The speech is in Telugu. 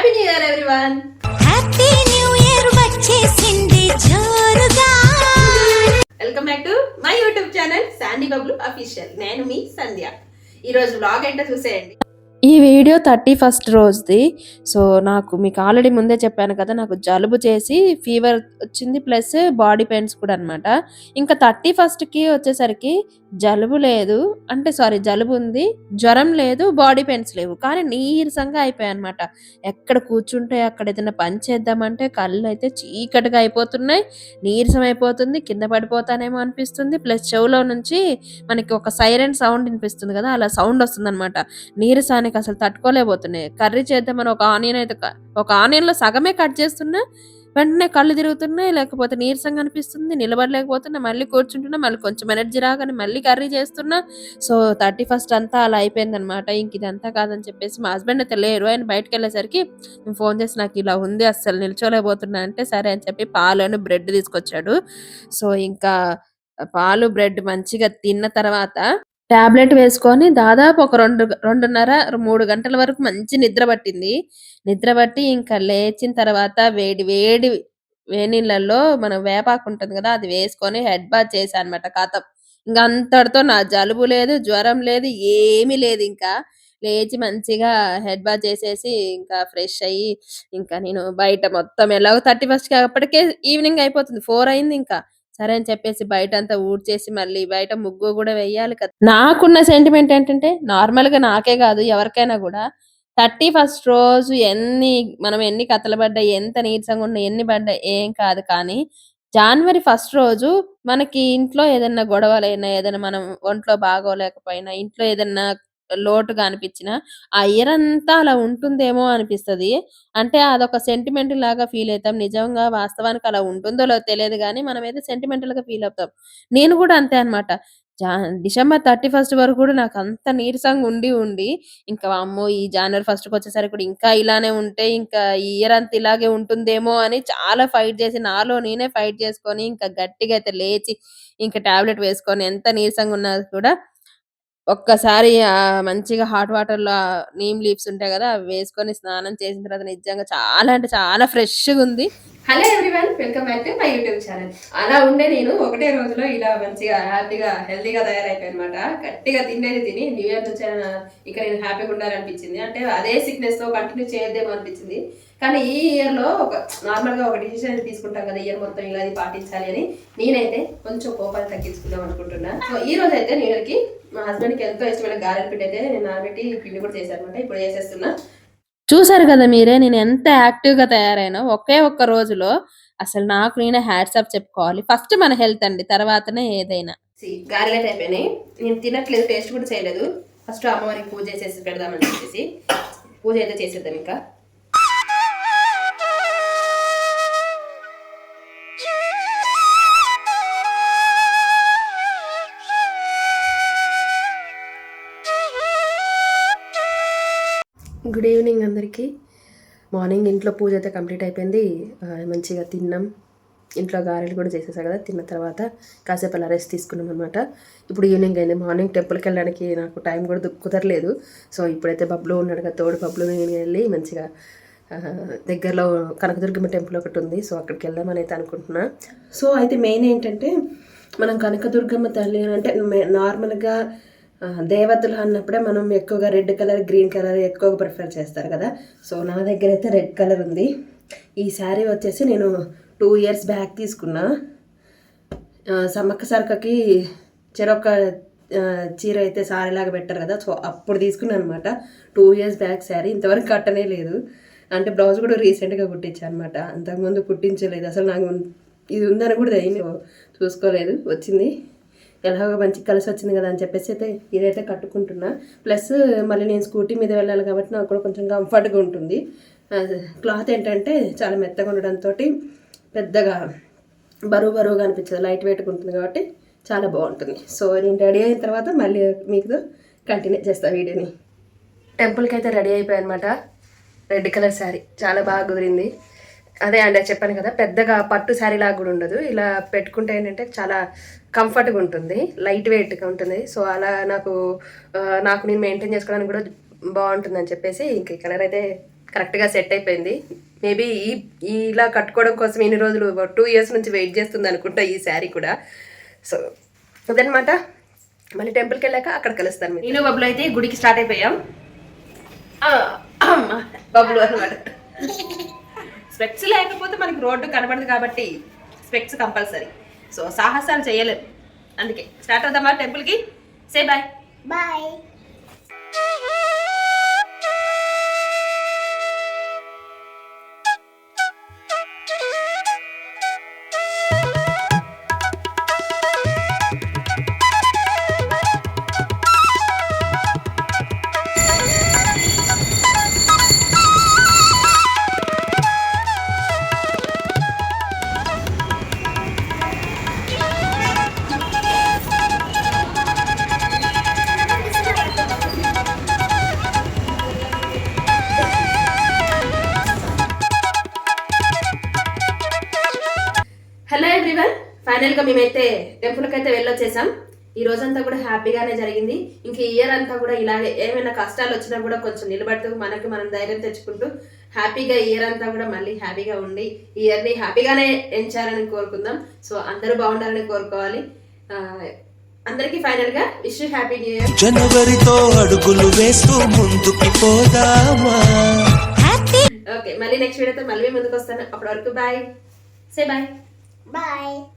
Happy new year everyone. Happy new year వచ్చేసింది జోరుగా. Welcome back to my YouTube channel Sandy Bablu official. నేను మీ సంధ్య. ఈ రోజు వ్లాగ్ ఏంటో చూసేయండి. ఈ వీడియో 31st రోజుది. సో నాకు మీకు ఆల్రెడీ ముందే చెప్పాను కదా, నాకు జలుబు చేసి ఫీవర్ వచ్చింది, ప్లస్ బాడీ పెయిన్స్ కూడా అనమాట. ఇంకా 31st వచ్చేసరికి జలుబు లేదు, అంటే సారీ జలుబు ఉంది, జ్వరం లేదు, బాడీ పెయిన్స్ లేవు, కానీ నీరసంగా అయిపోయాయి అనమాట. ఎక్కడ కూర్చుంటే అక్కడ ఏదైనా పని చేద్దామంటే కళ్ళు అయితే చీకటిగా అయిపోతున్నాయి, నీరసం అయిపోతుంది, కింద పడిపోతానేమో అనిపిస్తుంది. ప్లస్ చెవులో నుంచి మనకి ఒక సైరన్ సౌండ్ వినిపిస్తుంది కదా, అలా సౌండ్ వస్తుంది అనమాట. నీరసానికి అసలు తట్టుకోలేకపోతున్నాయి. కర్రీ చేద్దామని ఒక ఆనియన్ లో సగమే కట్ చేస్తున్నా, వెంటనే కళ్ళు తిరుగుతున్నాయి, లేకపోతే నీరసంగా అనిపిస్తుంది, నిలబడలేకపోతున్నా, మళ్ళీ కూర్చుంటున్నా, మళ్ళీ కొంచెం ఎనర్జీ రాగానే మళ్ళీ కర్రీ చేస్తున్నా. సో 31st అంతా అలా అయిపోయింది అనమాట. ఇంక ఇదంతా కాదని చెప్పేసి మా హస్బెండ్ అయితే లేరు, ఆయన బయటకు వెళ్ళేసరికి నేను ఫోన్ చేసి నాకు ఇలా ఉంది, అస్సలు నిల్చోలేకపోతున్నా అంటే సరే అని చెప్పి పాలు బ్రెడ్ తీసుకొచ్చాడు. సో ఇంకా పాలు బ్రెడ్ మంచిగా తిన్న తర్వాత టాబ్లెట్ వేసుకొని దాదాపు ఒక 2.5-3 గంటల వరకు మంచి నిద్ర పట్టింది. నిద్ర పట్టి ఇంకా లేచిన తర్వాత వేడి నీళ్ళల్లో మనం వేపాకు ఉంటుంది కదా, అది వేసుకొని హెడ్ బాత్ చేశాను అనమాట. కథం ఇంకా అంతటితో నా జలుబు లేదు, జ్వరం లేదు, ఏమీ లేదు. ఇంకా లేచి మంచిగా హెడ్ బాత్ చేసేసి ఇంకా ఫ్రెష్ అయ్యి ఇంకా నేను బయట మొత్తం ఎలాగో 31st అప్పటికే ఈవినింగ్ అయిపోతుంది, 4 అయింది. ఇంకా సరే అని చెప్పేసి బయటంతా ఊడ్చేసి మళ్ళీ బయట ముగ్గు కూడా వెయ్యాలి కదా. నాకున్న సెంటిమెంట్ ఏంటంటే, నార్మల్ గా నాకే కాదు ఎవరికైనా కూడా 31st రోజు మనం ఎన్ని కథలు పడ్డాయి, ఎంత నీరసంగా ఉన్నా, ఎన్ని పడ్డాయి ఏం కాదు, కానీ January 1st రోజు మనకి ఇంట్లో ఏదైనా గొడవలైనా, ఏదైనా మనం ఒంట్లో బాగోలేకపోయినా, ఇంట్లో ఏదైనా లోటుగా అనిపించినా ఆ ఇయర్ అంతా అలా ఉంటుందేమో అనిపిస్తది. అంటే అదొక సెంటిమెంట్ లాగా ఫీల్ అయితాం. నిజంగా వాస్తవానికి అలా ఉంటుందో లేదో తెలియదు గానీ, మనమైతే సెంటిమెంటల్‌గా ఫీల్ అవుతాం. నేను కూడా అంతే అన్నమాట. డిసెంబర్ 31st వరకు కూడా నాకంత నీరసంగా ఉండి, ఇంకా వామ్మో! ఈ జనవరి 1st వచ్చేసరికి కూడా ఇంకా ఇలానే ఉంటే, ఇంకా ఈ ఇయర్ అంతా ఇలాగే ఉంటుందేమో అని చాలా ఫైట్ చేసి, నాలో నేనే ఫైట్ చేసుకొని, ఇంకా గట్టిగా అయితే లేచి, ఇంకా టాబ్లెట్ వేసుకొని, ఎంత నీరసంగా ఉన్నా కూడా ఒక్కసారి మంచిగా హాట్ వాటర్‌లో నీమ్ లీవ్స్ ఉంటాయి గదా, అవి వేసుకొని స్నానం చేసిన తర్వాత నిజంగా చాలా అంటే చాలా ఫ్రెష్‌గుంది. Hello everyone, welcome back to my YouTube channel. అలా ఉండే నేను ఒకటే రోజులో ఇలా మంచిగా హ్యాపీగా హెల్తీగా తయారైపోయాను అనమాట. గట్టిగా తిని న్యూ ఇయర్ నుంచి ఇక నేను హ్యాపీగా ఉండాలనిపించింది. అంటే అదే సిక్నెస్ తో కంటిన్యూ చేయొద్దేమో అనిపించింది. కానీ ఈ ఇయర్ లో ఒక నార్మల్ గా ఒక డిసిషన్ తీసుకుంటాం కదా, ఇయర్ మొత్తం ఇలా పాటించాలి అని. నేనైతే కొంచెం కోపాలు తగ్గించుకుందాం అనుకుంటున్నా. సో ఈ రోజు అయితే న్యూ ఇయర్ కి మా హస్బెండ్ కి ఎంతో ఇష్టమైన గారెల పిండి అయితే నేను నానబెట్టి పిండి కూడా చేశాను అనమాట. ఇప్పుడు చేసేస్తున్నా. చూసారు కదా మీరే, నేను ఎంత యాక్టివ్‌గా తయారైనా ఒకే ఒక్క రోజులో. అసలు నాకు నేనే హ్యాట్స్ ఆఫ్ చెప్పుకోవాలి. ఫస్ట్ మన హెల్త్ అండి, తర్వాతనే ఏదైనా. గారెలు అయితే అయిపోయినాయి. నేను తినట్లేదు, టేస్ట్ కూడా చేయలేదు. ఫస్ట్ అమ్మవారికి పూజ చేసి పెడదామని చెప్పేసి పూజ అయితే చేసేద్దాం. ఇంకా గుడ్ ఈవినింగ్ అందరికీ. మార్నింగ్ ఇంట్లో పూజ అయితే కంప్లీట్ అయిపోయింది. మంచిగా తిన్నాం. ఇంట్లో గారెలు కూడా చేసేసా కదా, తిన్న తర్వాత కాసేపు అలా రెస్ట్ తీసుకున్నాం అనమాట. ఇప్పుడు ఈవినింగ్ అయింది. మార్నింగ్ టెంపుల్కి వెళ్ళడానికి నాకు టైం కూడా కుదరలేదు. సో ఇప్పుడైతే బబ్లు ఉన్నాడు కదా, తోడు బబ్లు నేను వెళ్ళి మంచిగా దగ్గరలో కనకదుర్గమ్మ టెంపుల్ ఒకటి ఉంది, సో అక్కడికి వెళ్దామని అయితే అనుకుంటున్నా. సో అయితే మెయిన్ ఏంటంటే, మనం కనకదుర్గమ్మ తల్లి అంటే నార్మల్గా దేవతలు అన్నప్పుడే మనం ఎక్కువగా రెడ్ కలర్, గ్రీన్ కలర్ ఎక్కువగా ప్రిఫర్ చేస్తారు కదా. సో నా దగ్గర అయితే రెడ్ కలర్ ఉంది. ఈ శారీ వచ్చేసి నేను 2 years బ్యాక్ తీసుకున్నా. సమ్మక్క సారక్కకి చెరొక్క చీర అయితే సారీలాగా పెట్టారు కదా, సో అప్పుడు తీసుకున్నాను అనమాట. 2 years బ్యాక్ శారీ, ఇంతవరకు కట్టనే లేదు. అంటే బ్లౌజ్ కూడా రీసెంట్గా కుట్టించాను అనమాట, అంతకుముందు కుట్టించలేదు. అసలు నాకు ఇది ఉందని కూడా నేను చూసుకోలేదు. వచ్చింది, ఎలాగో మంచి కలిసి వచ్చింది కదా అని చెప్పేసి అయితే ఇదైతే కట్టుకుంటున్నా. ప్లస్ మళ్ళీ నేను స్కూటీ మీద వెళ్ళాలి కాబట్టి నాకు కూడా కొంచెం కంఫర్ట్గా ఉంటుంది. క్లాత్ ఏంటంటే చాలా మెత్తగా ఉండడంతో పెద్దగా బరువుగా అనిపించదు, లైట్ వెయిట్గా ఉంటుంది కాబట్టి చాలా బాగుంటుంది. సో నేను రెడీ అయిన తర్వాత మళ్ళీ మీకు కంటిన్యూ చేస్తాను వీడియోని. టెంపుల్కి అయితే రెడీ అయిపోయాయి అనమాట. రెడ్ కలర్ శారీ చాలా బాగా కుదిరింది. అదే అండి చెప్పాను కదా, పెద్దగా పట్టు శారీ లాగా కూడా ఉండదు. ఇలా పెట్టుకుంటే ఏంటంటే చాలా కంఫర్ట్గా ఉంటుంది, లైట్ వెయిట్గా ఉంటుంది. సో అలా నాకు నేను మెయింటైన్ చేసుకోవడానికి కూడా బాగుంటుందని చెప్పేసి ఇంక ఈ కలర్ అయితే కరెక్ట్గా సెట్ అయిపోయింది. మేబీ ఇలా కట్టుకోవడం కోసం ఇన్ని రోజులు 2 years నుంచి వెయిట్ చేస్తుంది అనుకుంటా ఈ శారీ కూడా. సో అదనమాట. మళ్ళీ టెంపుల్కి వెళ్ళాక అక్కడ కలుస్తాను. నేను బబ్బులు అయితే గుడికి స్టార్ట్ అయిపోయాం. బబ్బులు అనమాట. స్పెక్స్ లేకపోతే మనకి రోడ్డు కనబడదు కాబట్టి స్పెక్స్ కంపల్సరీ. సో సాహసాలు చేయలేము, అందుకే స్టార్ట్ అవుదామా టెంపుల్కి. Say bye. Bye. Hello everyone, ఫైనల్గా మేమైతే టెంపుల్కి అయితే వెళ్ళొచ్చేసాం. ఈ రోజంతా కూడా హ్యాపీగానే జరిగింది. ఇంక ఈ ఇయర్ అంతా కూడా ఇలాగే ఏమైనా కష్టాలు వచ్చినా కూడా కొంచెం నిలబడుతూ మనకి మనం ధైర్యం తెచ్చుకుంటూ హ్యాపీగా ఇయర్ అంతా కూడా మళ్ళీ హ్యాపీగా ఉండి ఈ ఇయర్ని హ్యాపీగానే ఎంచాలని కోరుకుందాం. సో అందరూ బాగుండాలని కోరుకోవాలి. అందరికీ ఫైనల్గా విష్ హ్యాపీ న్యూ ఇయర్. జనవరితో అడుగులు వేస్తూ ముందుకి పోదామా. ఓకే, మళ్ళీ నెక్స్ట్ వీడియోతో మళ్ళీ ముందుకు వస్తాను. అప్పటి వరకు బాయ్. సే బాయ్. బాయ్.